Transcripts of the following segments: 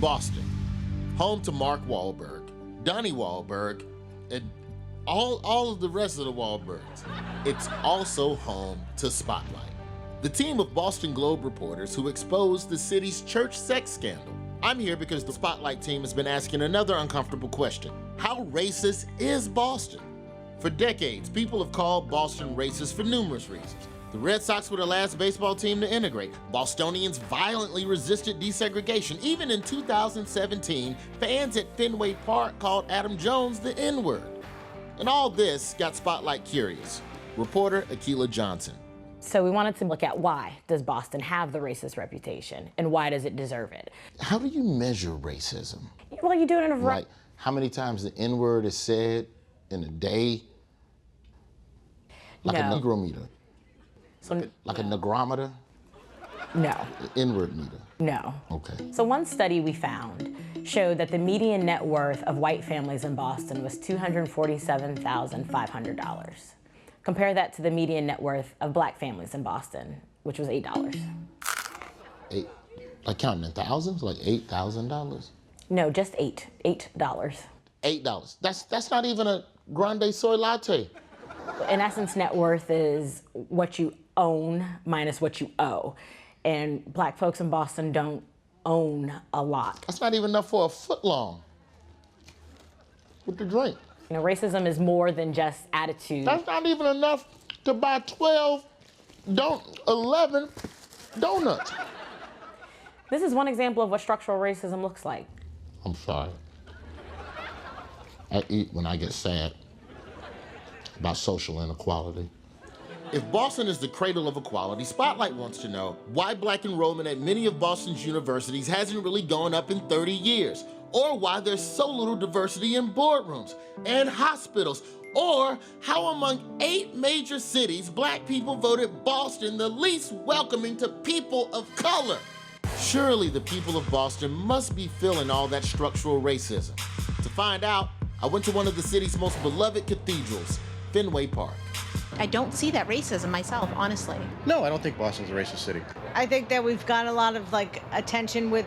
Boston, home to Mark Wahlberg, Donnie Wahlberg, and all of the rest of the Wahlbergs. It's also home to Spotlight, the team of Boston Globe reporters who exposed the city's church sex scandal. I'm here because the Spotlight team has been asking another uncomfortable question. How racist is Boston? For decades, people have called Boston racist for numerous reasons. The Red Sox were the last baseball team to integrate. Bostonians violently resisted desegregation. Even in 2017, fans at Fenway Park called Adam Jones the N-word. And all this got Spotlight curious. Reporter Akilah Johnson. So we wanted to look at why does Boston have the racist reputation and why does it deserve it? How do you measure racism? Well, you do it in a variety. Like how many times the N-word is said in a day? Like a negrometer? Like a negrometer? No. N-word meter? No. Okay. So one study we found showed that the median net worth of white families in Boston was $247,500. Compare that to the median net worth of black families in Boston, which was $8. Like counting in thousands? Like $8,000? No, just $8. $8. That's not even a grande soy latte. In essence, net worth is what you own minus what you owe. And black folks in Boston don't own a lot. That's not even enough for a foot long with the drink. You know, racism is more than just attitude. That's not even enough to buy 11 donuts. This is one example of what structural racism looks like. I'm sorry. I eat when I get sad about social inequality. If Boston is the cradle of equality, Spotlight wants to know why black enrollment at many of Boston's universities hasn't really gone up in 30 years, or why there's so little diversity in boardrooms and hospitals, or how among 8 major cities, black people voted Boston the least welcoming to people of color. Surely the people of Boston must be feeling all that structural racism. To find out, I went to one of the city's most beloved cathedrals, Fenway Park. I don't see that racism myself, honestly. No, I don't think Boston's a racist city. I think that we've got a lot of attention with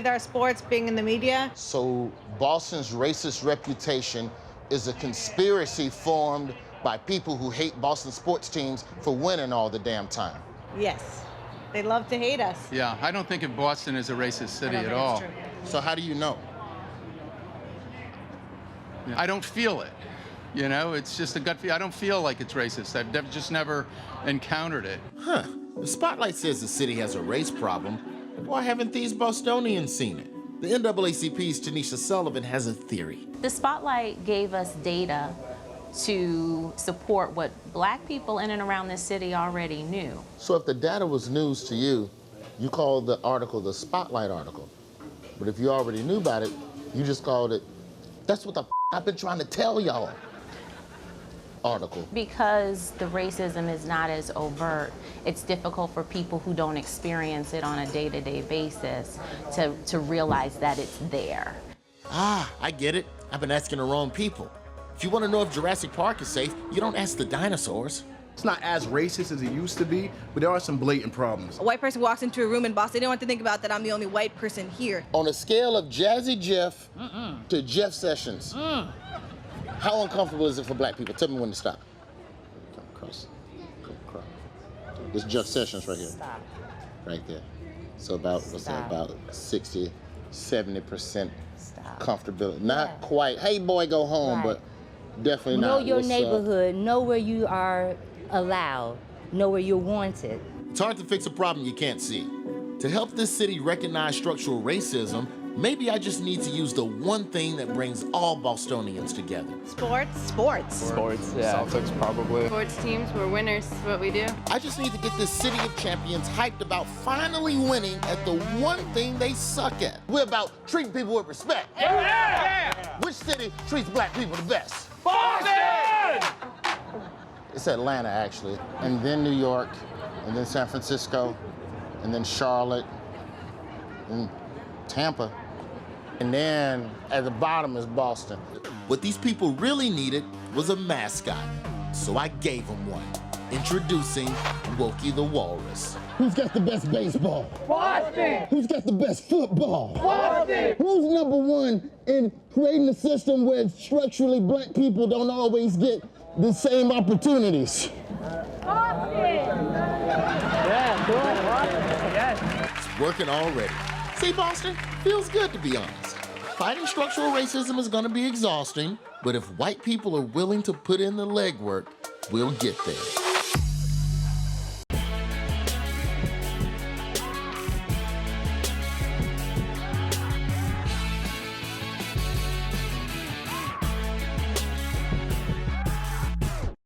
our sports being in the media. So Boston's racist reputation is a conspiracy formed by people who hate Boston sports teams for winning all the damn time. Yes, they love to hate us. Yeah, I don't think of Boston as a racist city at all. So how do you know? I don't feel it. You know, it's just a gut feel. I don't feel like it's racist. I've just never encountered it. Huh. The Spotlight says the city has a race problem. Why haven't these Bostonians seen it? The NAACP's Tanisha Sullivan has a theory. The Spotlight gave us data to support what black people in and around this city already knew. So if the data was news to you, you called the article the Spotlight article. But if you already knew about it, you just called it, that's what the I've been trying to tell y'all. Article. Because the racism is not as overt, it's difficult for people who don't experience it on a day-to-day basis to realize that it's there. Ah, I get it. I've been asking the wrong people. If you want to know if Jurassic Park is safe, you don't ask the dinosaurs. It's not as racist as it used to be, but there are some blatant problems. A white person walks into a room in Boston, they don't have to think about that I'm the only white person here. On a scale of Jazzy Jeff to Jeff Sessions, how uncomfortable is it for black people? Tell me when to stop. Come across. This Jeff Sessions right here. Stop. Right there. So about, what's that, about 60, 70% comfortability. Not quite, hey boy, go home, but definitely know not. Your What's neighborhood, know where you are allowed, know where you're wanted. It's hard to fix a problem you can't see. To help this city recognize structural racism, maybe I just need to use the one thing that brings all Bostonians together. Sports. Sports, yeah. Celtics, probably. Sports teams, we're winners, is what we do. I just need to get this city of champions hyped about finally winning at the one thing they suck at. We're about treating people with respect. Yeah! Which city treats black people the best? Boston! It's Atlanta, actually, and then New York, and then San Francisco, and then Charlotte, and Tampa. And then at the bottom is Boston. What these people really needed was a mascot, so I gave them one. Introducing Wokey the Walrus. Who's got the best baseball? Boston! Who's got the best football? Boston! Who's number one in creating a system where structurally black people don't always get the same opportunities? It's working already. See, Boston, feels good to be honest. Fighting structural racism is going to be exhausting, but if white people are willing to put in the legwork, we'll get there.